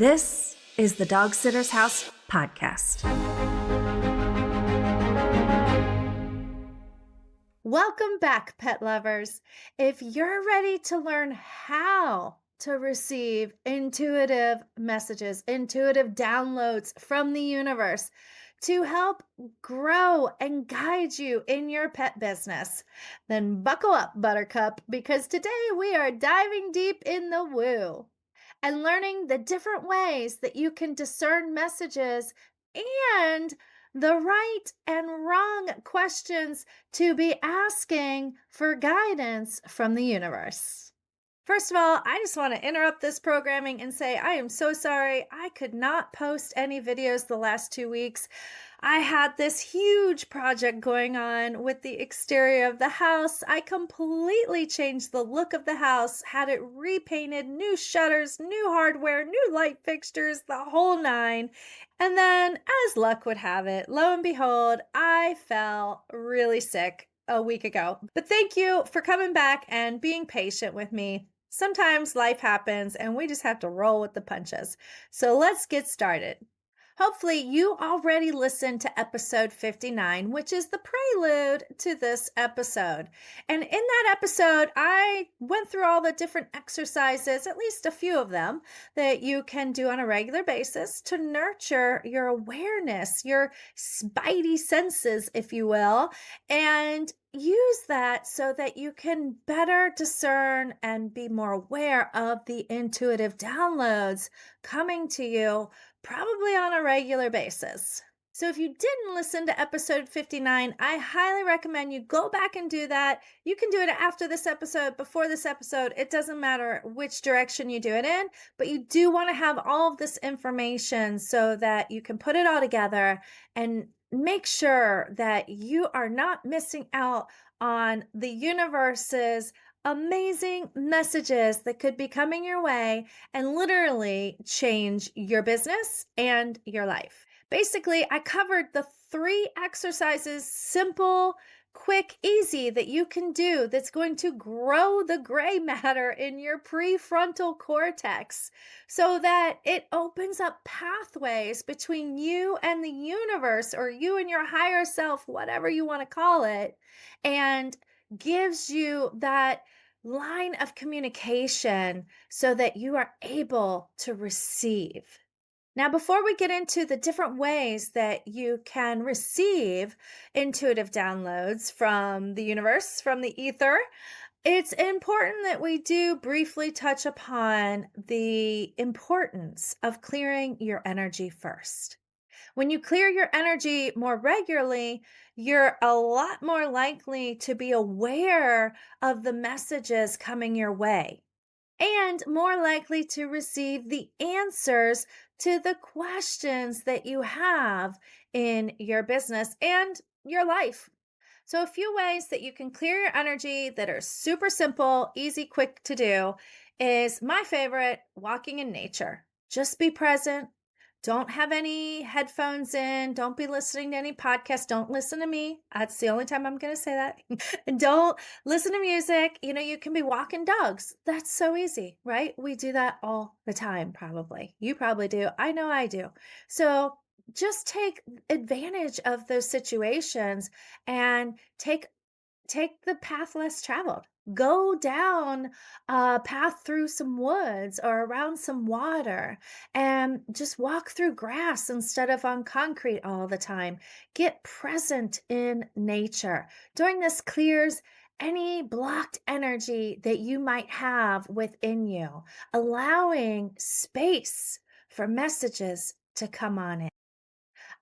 This is the Dog Sitter's House podcast. Welcome back, pet lovers. If you're ready to learn how to receive intuitive messages, intuitive downloads from the universe to help grow and guide you in your pet business, then buckle up, Buttercup, because today we are diving deep in the woo and learning the different ways that you can discern messages and the right and wrong questions to be asking for guidance from the universe. First of all, I just want to interrupt this programming and say I am so sorry. I could not post any videos the last 2 weeks. I had this huge project going on with the exterior of the house. I completely changed the look of the house, had it repainted, new shutters, new hardware, new light fixtures, the whole nine. And then, as luck would have it, lo and behold, I fell really sick a week ago. But thank you for coming back and being patient with me. Sometimes life happens and we just have to roll with the punches. So let's get started. Hopefully, you already listened to episode 59, which is the prelude to this episode. And in that episode, I went through all the different exercises, at least a few of them, that you can do on a regular basis to nurture your awareness, your spidey senses, if you will, and use that so that you can better discern and be more aware of the intuitive downloads coming to you probably on a regular basis. So if you didn't listen to episode 59, I highly recommend you go back and do that. You can do it after this episode, before this episode. It doesn't matter which direction you do it in, but you do want to have all of this information so that you can put it all together and make sure that you are not missing out on the universe's amazing messages that could be coming your way and literally change your business and your life. Basically, I covered the 3 exercises, simple, quick, easy, that you can do that's going to grow the gray matter in your prefrontal cortex so that it opens up pathways between you and the universe, or you and your higher self, whatever you want to call it, and gives you that line of communication so that you are able to receive. Now, before we get into the different ways that you can receive intuitive downloads from the universe, from the ether, it's important that we do briefly touch upon the importance of clearing your energy first. When you clear your energy more regularly, you're a lot more likely to be aware of the messages coming your way and more likely to receive the answers to the questions that you have in your business and your life. So, a few ways that you can clear your energy that are super simple, easy, quick to do is my favorite: walking in nature. Just be present. Don't have any headphones in. Don't be listening to any podcast. Don't listen to me. That's the only time I'm going to say that. And don't listen to music. You can be walking dogs. That's so easy, right? We do that all the time, probably. You probably do. I know I do. So just take advantage of those situations and take the path less traveled. Go down a path through some woods or around some water and just walk through grass instead of on concrete all the time. Get present in nature. Doing this clears any blocked energy that you might have within you, allowing space for messages to come on in.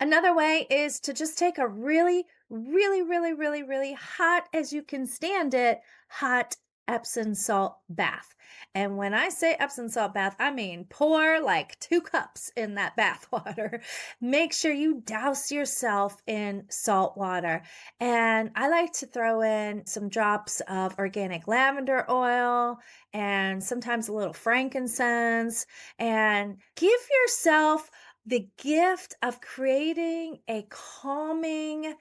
Another way is to just take a really, really, really, really, really hot, as you can stand it, hot Epsom salt bath. And when I say Epsom salt bath, I mean pour like 2 cups in that bath water. Make sure you douse yourself in salt water. And I like to throw in some drops of organic lavender oil and sometimes a little frankincense, and give yourself the gift of creating a calming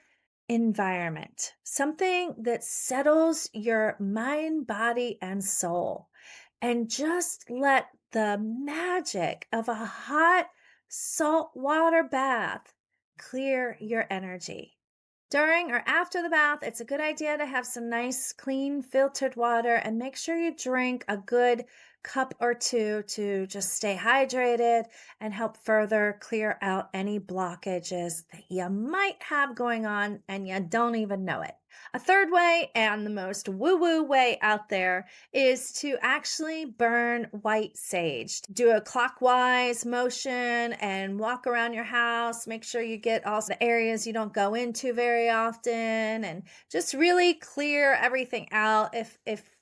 environment, something that settles your mind, body, and soul. And just let the magic of a hot saltwater bath clear your energy. During or after the bath, it's a good idea to have some nice, clean, filtered water and make sure you drink a good cup or two to just stay hydrated and help further clear out any blockages that you might have going on and you don't even know it. A third way, and the most woo woo way out there, is to actually burn white sage. Do a clockwise motion and walk around your house. Make sure you get all the areas you don't go into very often and just really clear everything out. If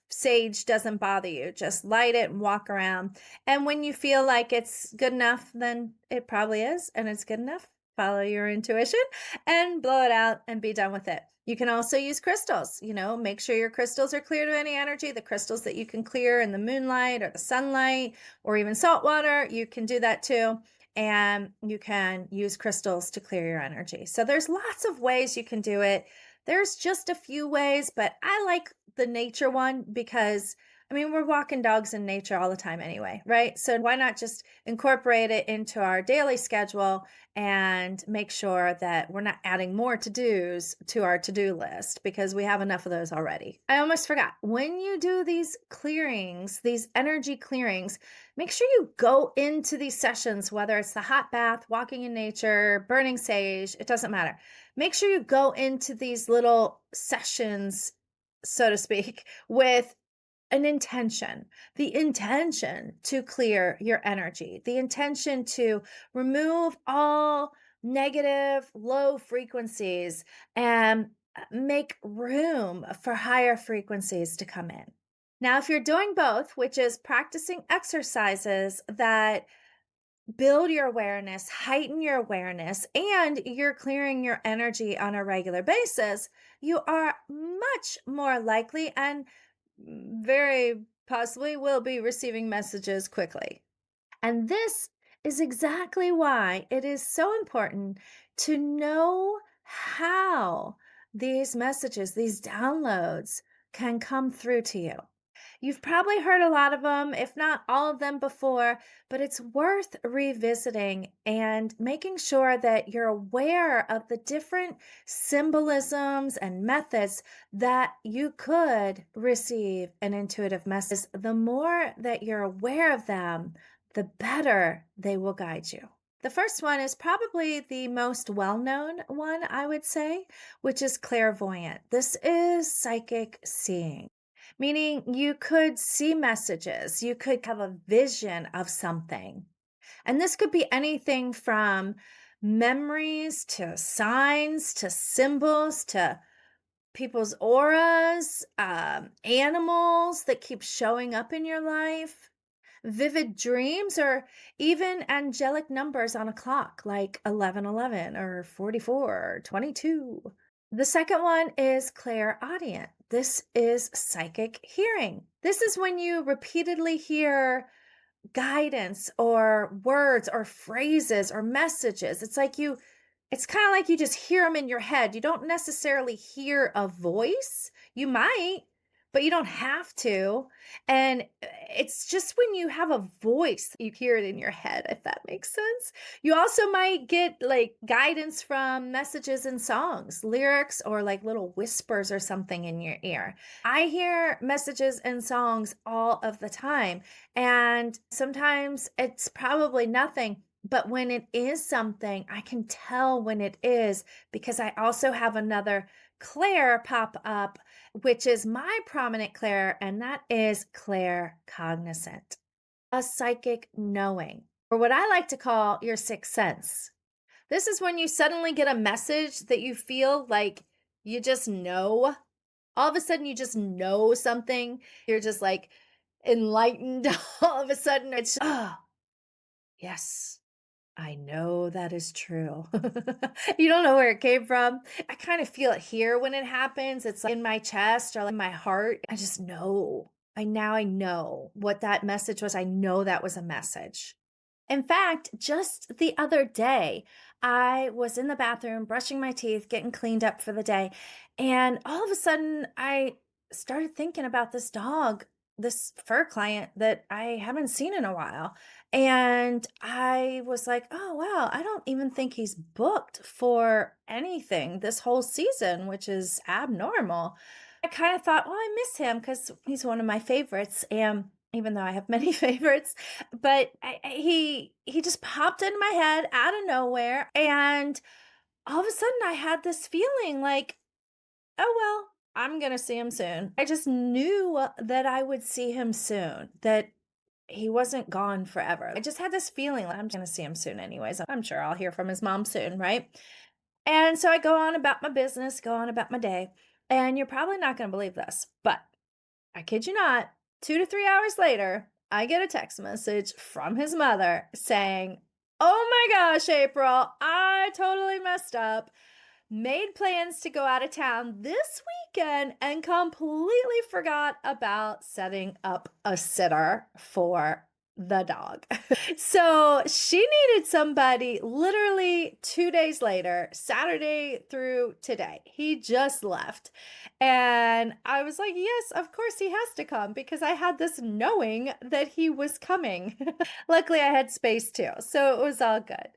sage doesn't bother you, just light it and walk around. And when you feel like it's good enough, then it probably is, and it's good enough. Follow your intuition and blow it out and be done with it. You can also use crystals, make sure your crystals are clear to any energy. The crystals that you can clear in the moonlight or the sunlight or even salt water, you can do that too. And you can use crystals to clear your energy. So there's lots of ways you can do it. There's just a few ways, but I like the nature one because we're walking dogs in nature all the time anyway, right? So why not just incorporate it into our daily schedule and make sure that we're not adding more to-dos to our to-do list because we have enough of those already. I almost forgot. When you do these clearings, these energy clearings, make sure you go into these sessions, whether it's the hot bath, walking in nature, burning sage, it doesn't matter. Make sure you go into these little sessions, so to speak, with an intention, the intention to clear your energy, the intention to remove all negative, low frequencies and make room for higher frequencies to come in. Now, if you're doing both, which is practicing exercises that build your awareness, heighten your awareness, and you're clearing your energy on a regular basis, you are much more likely and very possibly will be receiving messages quickly. And this is exactly why it is so important to know how these messages, these downloads can come through to you. You've probably heard a lot of them, if not all of them before, but it's worth revisiting and making sure that you're aware of the different symbolisms and methods that you could receive an intuitive message. The more that you're aware of them, the better they will guide you. The first one is probably the most well known one, I would say, which is clairvoyant. This is psychic seeing, meaning you could see messages, you could have a vision of something. And this could be anything from memories to signs to symbols to people's auras, animals that keep showing up in your life, vivid dreams, or even angelic numbers on a clock like 1111 or 44 or 22. The second one is clairaudient. This is psychic hearing. This is when you repeatedly hear guidance or words or phrases or messages. It's kind of like you just hear them in your head. You don't necessarily hear a voice. You might, but you don't have to. And it's just when you have a voice, you hear it in your head, if that makes sense. You also might get like guidance from messages and songs, lyrics, or like little whispers or something in your ear. I hear messages and songs all of the time. And sometimes it's probably nothing. But when it is something, I can tell when it is because I also have another Claire pop up, which is my prominent Claire, and that is Claircognizant, a psychic knowing, or what I like to call your sixth sense. This is when you suddenly get a message that you feel like you just know. All of a sudden, you just know something. You're just like enlightened. All of a sudden, it's, oh, yes. I know that is true. You don't know where it came from. I kind of feel it here when it happens. It's like in my chest or in my heart. I just know. I know what that message was. I know that was a message. In fact, just the other day, I was in the bathroom brushing my teeth, getting cleaned up for the day, and all of a sudden I started thinking about this dog this fur client that I haven't seen in a while. And I was like, oh, wow, I don't even think he's booked for anything this whole season, which is abnormal. I kind of thought, well, I miss him because he's one of my favorites. And even though I have many favorites, but he just popped into my head out of nowhere. And all of a sudden I had this feeling like, oh, well, I'm gonna see him soon. I just knew that I would see him soon, that he wasn't gone forever. I just had this feeling like I'm gonna see him soon anyways. I'm sure I'll hear from his mom soon, right? And so I go on about my business, go on about my day, and you're probably not gonna believe this, but I kid you not, 2 to 3 hours later, I get a text message from his mother saying, "Oh my gosh, April, I totally messed up. Made plans to go out of town this weekend and completely forgot about setting up a sitter for the dog." So she needed somebody literally 2 days later, Saturday through today. He just left. And I was like, yes, of course he has to come because I had this knowing that he was coming. Luckily, I had space too. So it was all good.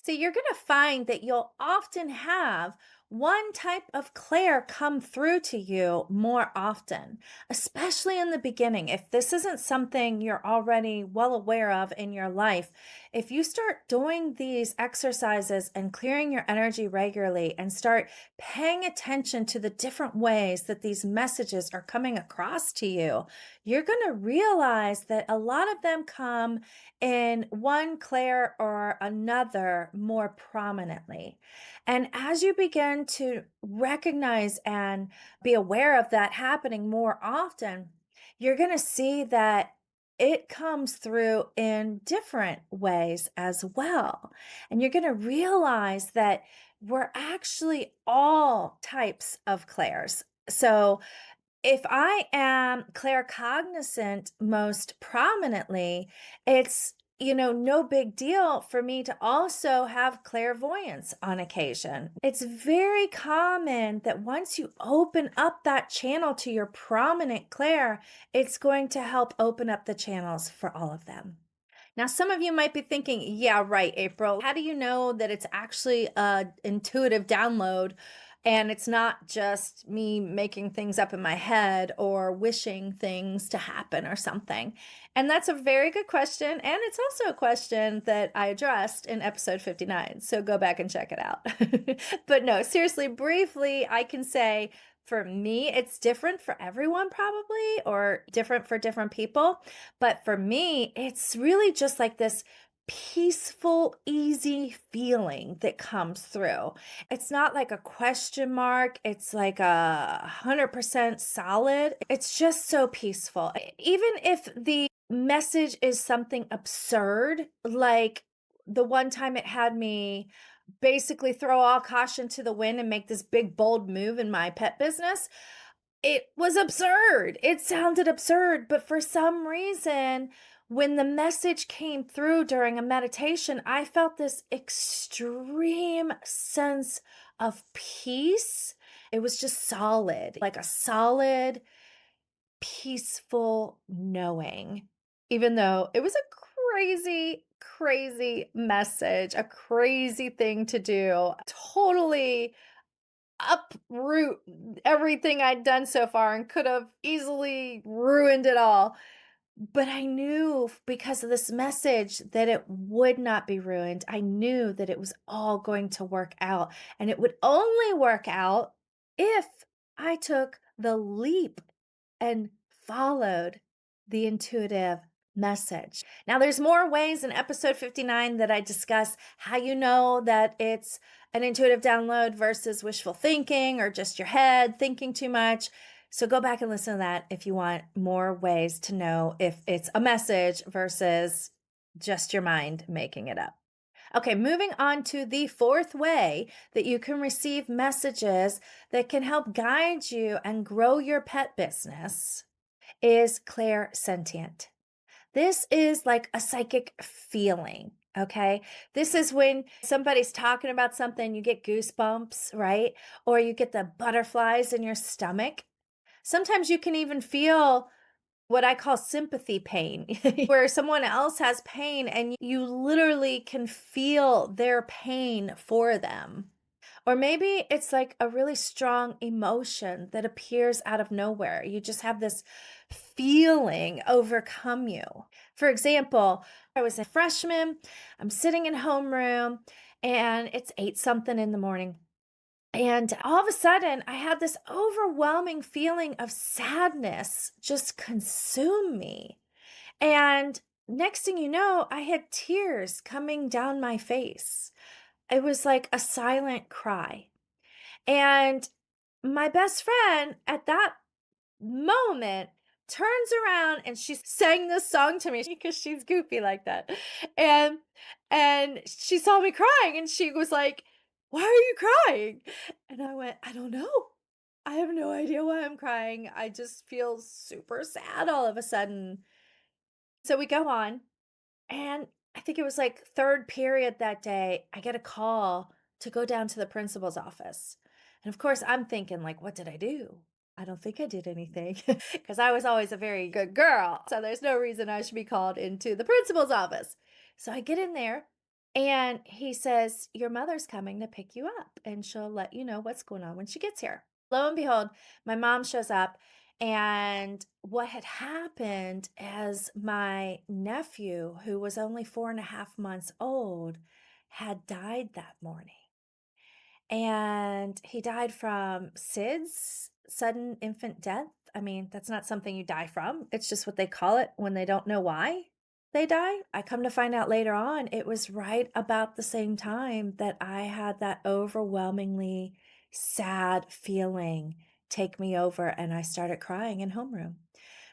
So you're going to find that you'll often have one type of clair come through to you more often, especially in the beginning. If this isn't something you're already well aware of in your life, if you start doing these exercises and clearing your energy regularly and start paying attention to the different ways that these messages are coming across to you, you're going to realize that a lot of them come in one clair or another more prominently. And as you begin to recognize and be aware of that happening more often, you're going to see that it comes through in different ways as well. And you're going to realize that we're actually all types of clairs. So if I am claircognizant most prominently, it's, no big deal for me to also have clairvoyance on occasion. It's very common that once you open up that channel to your prominent clair, it's going to help open up the channels for all of them. Now, some of you might be thinking, yeah, right, April. How do you know that it's actually a intuitive download and it's not just me making things up in my head or wishing things to happen or something? And that's a very good question. And it's also a question that I addressed in episode 59. So go back and check it out. But no, seriously, briefly, I can say for me, it's different for everyone, probably, or different for different people. But for me, it's really just like this peaceful, easy feeling that comes through. It's not like a question mark. It's like 100% solid. It's just so peaceful. Even if the message is something absurd, like the one time it had me basically throw all caution to the wind and make this big, bold move in my pet business. It was absurd. It sounded absurd, but for some reason, when the message came through during a meditation, I felt this extreme sense of peace. It was just solid, like a solid, peaceful knowing, even though it was a crazy, crazy message, a crazy thing to do. Totally uproot everything I'd done so far and could have easily ruined it all. But I knew because of this message that it would not be ruined. I knew that it was all going to work out. And it would only work out if I took the leap and followed the intuitive message. Now, there's more ways in episode 59 that I discuss how you know that it's an intuitive download versus wishful thinking or just your head thinking too much. So go back and listen to that if you want more ways to know if it's a message versus just your mind making it up. Okay, moving on to the fourth way that you can receive messages that can help guide you and grow your pet business is clairsentient. This is like a psychic feeling. Okay. This is when somebody's talking about something, you get goosebumps, right? Or you get the butterflies in your stomach. Sometimes you can even feel what I call sympathy pain, where someone else has pain and you literally can feel their pain for them. Or maybe it's like a really strong emotion that appears out of nowhere. You just have this feeling overcome you. For example, I was a freshman, I'm sitting in homeroom, and it's 8 something in the morning. And all of a sudden, I had this overwhelming feeling of sadness just consume me. And next thing you know, I had tears coming down my face. It was like a silent cry. And my best friend at that moment turns around and she sang this song to me because she's goofy like that. And she saw me crying and she was like, "Why are you crying?" And I went, "I don't know. I have no idea why I'm crying. I just feel super sad all of a sudden." So we go on, and I think it was like 3rd period that day, I get a call to go down to the principal's office. And of course, I'm thinking like, "What did I do? I don't think I did anything," because I was always a very good girl. So there's no reason I should be called into the principal's office. So I get in there and he says, "Your mother's coming to pick you up and she'll let you know what's going on when she gets here." Lo and behold, my mom shows up. And what had happened as my nephew, who was only 4.5 months old, had died that morning. And he died from SIDS, sudden infant death. I mean, that's not something you die from. It's just what they call it when they don't know why they die. I come to find out later on, it was right about the same time that I had that overwhelmingly sad feeling take me over and I started crying in homeroom.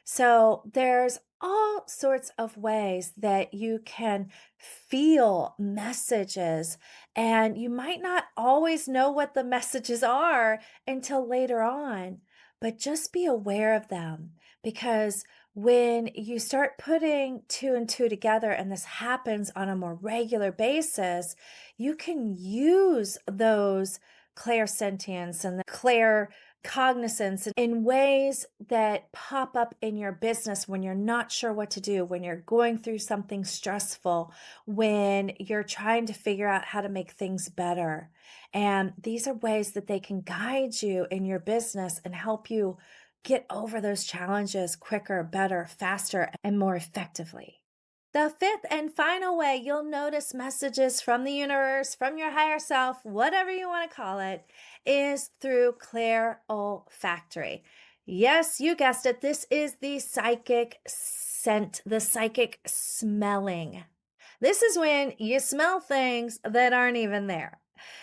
So there's all sorts of ways that you can feel messages, and you might not always know what the messages are until later on, but just be aware of them because when you start putting two and two together and this happens on a more regular basis, you can use those clairsentience and the claircognizance in ways that pop up in your business when you're not sure what to do, when you're going through something stressful, when you're trying to figure out how to make things better. And these are ways that they can guide you in your business and help you get over those challenges quicker, better, faster, and more effectively. The fifth and final way you'll notice messages from the universe, from your higher self, whatever you want to call it, is through clairolfactory. Yes, you guessed it. This is the psychic scent, the psychic smelling. This is when you smell things that aren't even there.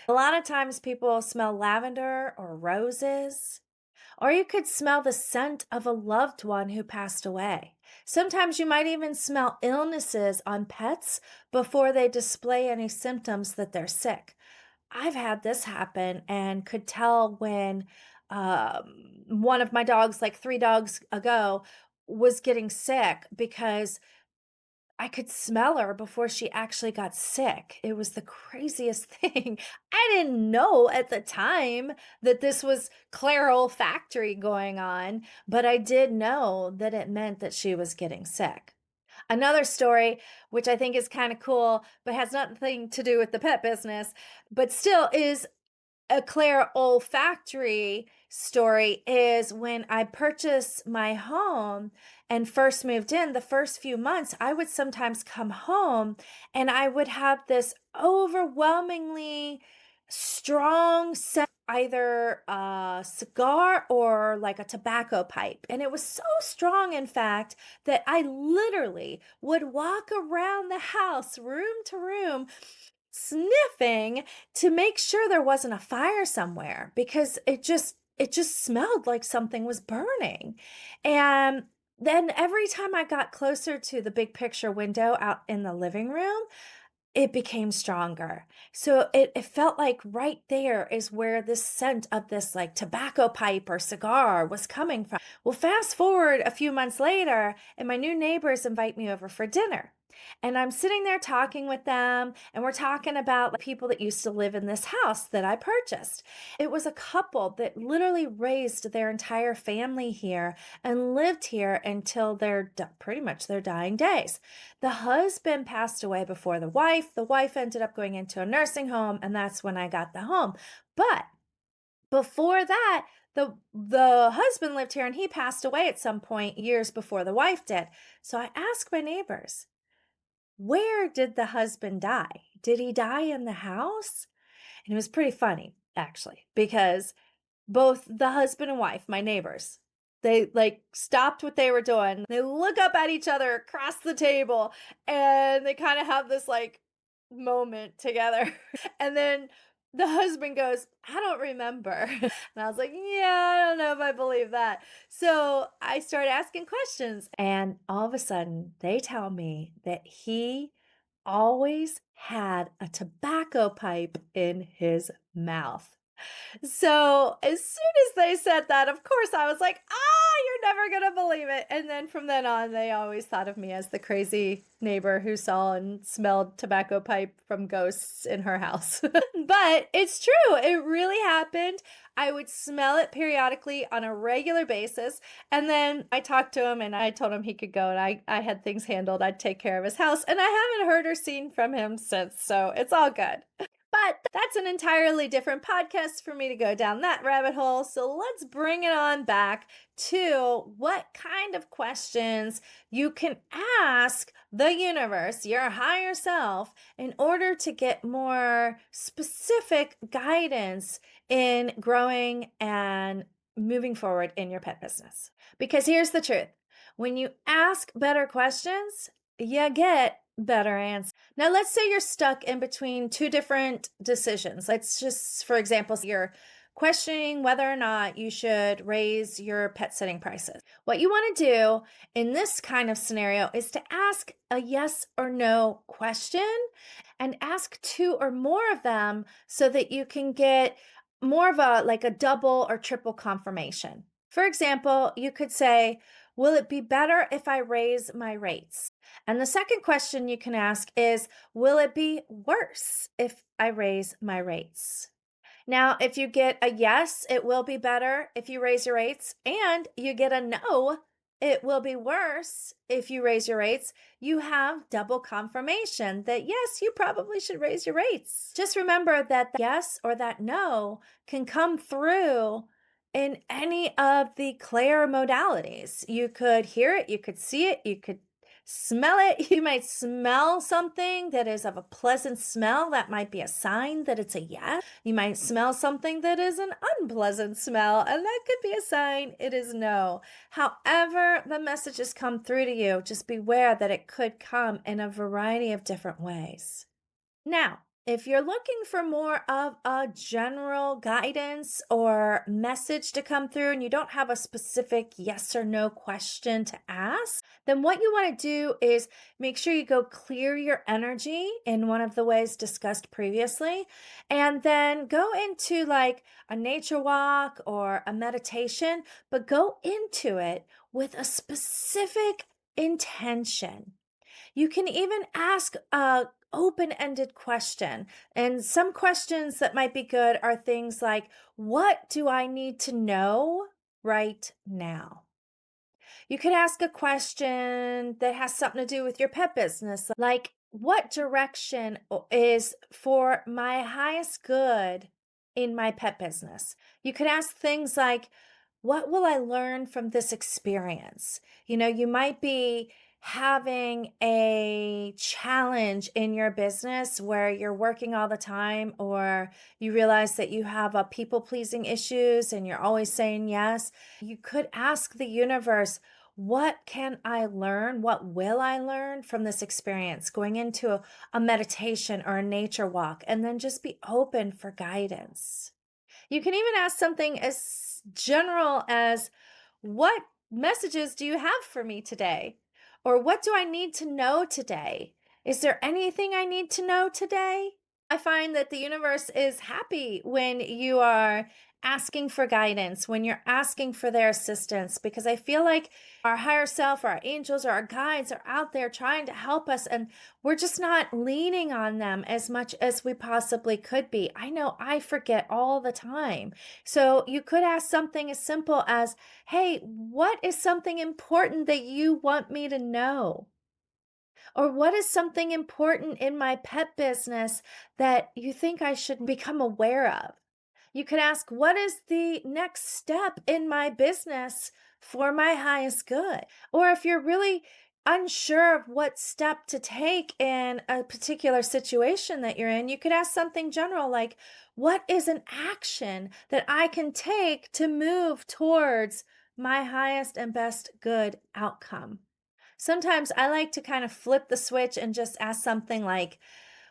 A lot of times people smell lavender or roses, or you could smell the scent of a loved one who passed away. Sometimes you might even smell illnesses on pets before they display any symptoms that they're sick. I've had this happen and could tell when one of my dogs, like 3 dogs ago, was getting sick because I could smell her before she actually got sick. It was the craziest thing. I didn't know at the time that this was clairolfactory going on, but I did know that it meant that she was getting sick. Another story, which I think is kind of cool, but has nothing to do with the pet business, but still is a Claire olfactory story is when I purchased my home and first moved in, the first few months, I would sometimes come home and I would have this overwhelmingly strong scent, either a cigar or like a tobacco pipe. And it was so strong, in fact, that I literally would walk around the house, room to room, sniffing to make sure there wasn't a fire somewhere because it just smelled like something was burning. And then every time I got closer to the big picture window out in the living room, it became stronger. So it felt like right there is where this scent of this like tobacco pipe or cigar was coming from. Well, fast forward a few months later, and my new neighbors invite me over for dinner. And I'm sitting there talking with them, and we're talking about people that used to live in this house that I purchased. It was a couple that literally raised their entire family here and lived here until pretty much their dying days. The husband passed away before the wife. The wife ended up going into a nursing home, and that's when I got the home. But before that, the husband lived here and he passed away at some point years before the wife did. So I asked my neighbors, where did the husband die? Did he die in the house? And it was pretty funny, actually, because both the husband and wife, my neighbors, they like stopped what they were doing. They look up at each other across the table and they kind of have this like moment together. And then the husband goes, I don't remember. And I was like, yeah, I don't know if I believe that. So I started asking questions, and all of a sudden they tell me that he always had a tobacco pipe in his mouth. So as soon as they said that, of course, I was like, you're never going to believe it. And then from then on, they always thought of me as the crazy neighbor who saw and smelled tobacco pipe from ghosts in her house. But it's true. It really happened. I would smell it periodically on a regular basis. And then I talked to him and I told him he could go, and I had things handled. I'd take care of his house. And I haven't heard or seen from him since. So it's all good. But that's an entirely different podcast for me to go down that rabbit hole. So let's bring it on back to what kind of questions you can ask the universe, your higher self, in order to get more specific guidance in growing and moving forward in your pet business. Because here's the truth: when you ask better questions, you get better answers. Now, let's say you're stuck in between two different decisions. Let's just, for example, you're questioning whether or not you should raise your pet sitting prices. What you want to do in this kind of scenario is to ask a yes or no question and ask two or more of them so that you can get more of a double or triple confirmation. For example, you could say, will it be better if I raise my rates? And the second question you can ask is, will it be worse if I raise my rates? Now, if you get a yes, it will be better if you raise your rates, and you get a no, it will be worse if you raise your rates, you have double confirmation that yes, you probably should raise your rates. Just remember that yes or that no can come through in any of the Clair modalities. You could hear it, you could see it, you could smell it. You might smell something that is of a pleasant smell. That might be a sign that it's a yes. You might smell something that is an unpleasant smell, and that could be a sign it is no. However, the messages come through to you, just beware that it could come in a variety of different ways. Now, if you're looking for more of a general guidance or message to come through and you don't have a specific yes or no question to ask, then what you want to do is make sure you go clear your energy in one of the ways discussed previously, and then go into like a nature walk or a meditation, but go into it with a specific intention. You can even ask a open-ended question. And some questions that might be good are things like, what do I need to know right now? You could ask a question that has something to do with your pet business, like what direction is for my highest good in my pet business? You could ask things like, what will I learn from this experience? You might be having a challenge in your business where you're working all the time, or you realize that you have a people pleasing issues and you're always saying yes. You could ask the universe, what can I learn? What will I learn from this experience? Going into a meditation or a nature walk, and then just be open for guidance. You can even ask something as general as, what messages do you have for me today? Or what do I need to know today? Is there anything I need to know today? I find that the universe is happy when you are asking for guidance, when you're asking for their assistance, because I feel like our higher self, our angels, or our guides are out there trying to help us, and we're just not leaning on them as much as we possibly could be. I know I forget all the time. So you could ask something as simple as, hey, what is something important that you want me to know? Or what is something important in my pet business that you think I should become aware of? You could ask, what is the next step in my business for my highest good? Or if you're really unsure of what step to take in a particular situation that you're in, you could ask something general like, what is an action that I can take to move towards my highest and best good outcome? Sometimes I like to kind of flip the switch and just ask something like,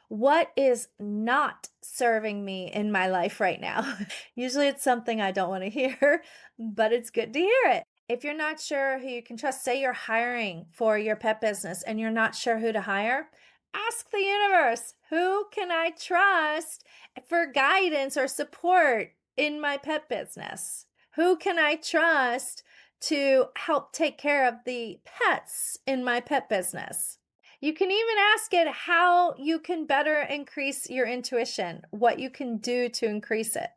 what is not serving me in my life right now? Usually it's something I don't want to hear, but it's good to hear it. If you're not sure who you can trust, say you're hiring for your pet business and you're not sure who to hire, ask the universe, who can I trust for guidance or support in my pet business? Who can I trust to help take care of the pets in my pet business? You can even ask it how you can better increase your intuition, what you can do to increase it.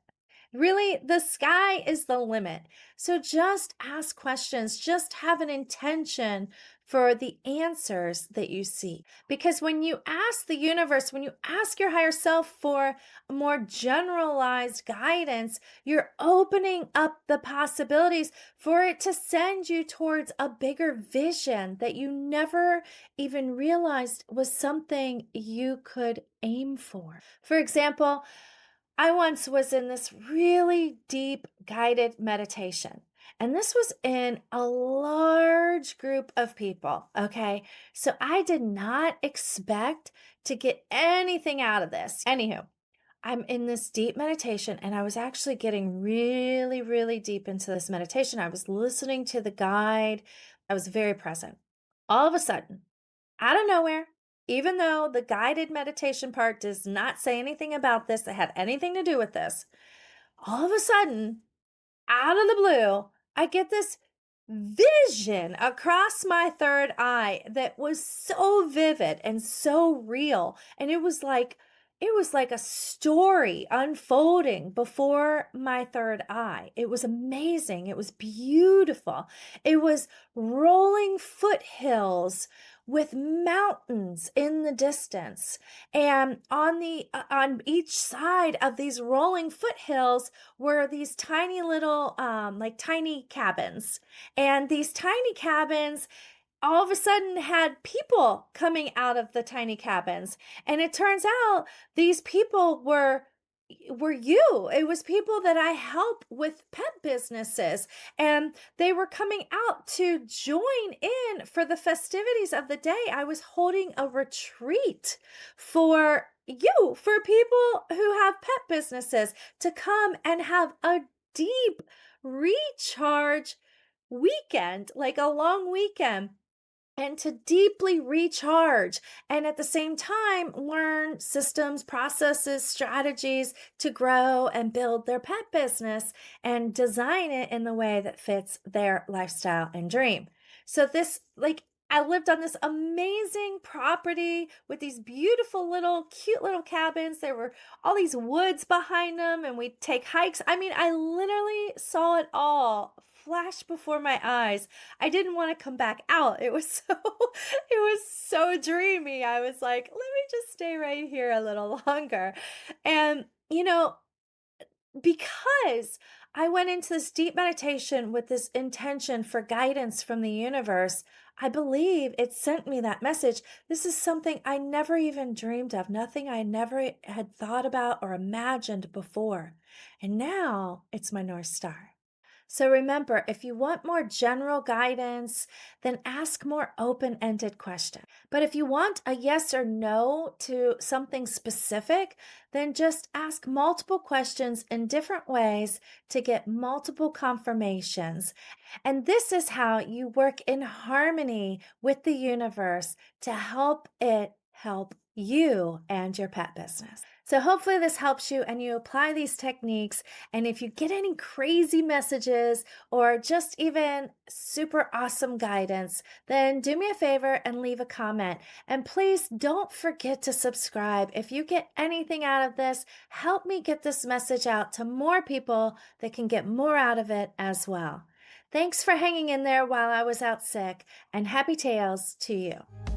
Really, the sky is the limit. So just ask questions, just have an intention for the answers that you see. Because when you ask the universe, when you ask your higher self for a more generalized guidance, you're opening up the possibilities for it to send you towards a bigger vision that you never even realized was something you could aim for. For example, I once was in this really deep guided meditation. And this was in a large group of people. Okay. So I did not expect to get anything out of this. Anywho, I'm in this deep meditation and I was actually getting really, really deep into this meditation. I was listening to the guide, I was very present. All of a sudden, out of nowhere, even though the guided meditation part does not say anything about this that had anything to do with this, all of a sudden, out of the blue, I get this vision across my third eye that was so vivid and so real. And it was like a story unfolding before my third eye. It was amazing. It was beautiful. It was rolling foothills with mountains in the distance. And on each side of these rolling foothills were these tiny little like tiny cabins. And these tiny cabins all of a sudden had people coming out of the tiny cabins. And it turns out these people were you. It was people that I help with pet businesses, and they were coming out to join in for the festivities of the day. I was holding a retreat for you, for people who have pet businesses to come and have a deep recharge weekend, like a long weekend, and to deeply recharge and at the same time learn systems, processes, strategies to grow and build their pet business and design it in the way that fits their lifestyle and dream. So this like I lived on this amazing property with these beautiful little cute little cabins. There were all these woods behind them and we'd take hikes. I mean, I literally saw it all flash before my eyes. I didn't want to come back out. It was so it was so dreamy. I was like, let me just stay right here a little longer. And because I went into this deep meditation with this intention for guidance from the universe, I believe it sent me that message. This is something I never even dreamed of, nothing I never had thought about or imagined before. And now it's my North Star. So remember, if you want more general guidance, then ask more open ended questions. But if you want a yes or no to something specific, then just ask multiple questions in different ways to get multiple confirmations. And this is how you work in harmony with the universe to help it help you and your pet business. So, hopefully, this helps you and you apply these techniques. And if you get any crazy messages or just even super awesome guidance, then do me a favor and leave a comment. And please don't forget to subscribe. If you get anything out of this, help me get this message out to more people that can get more out of it as well. Thanks for hanging in there while I was out sick, and happy tales to you.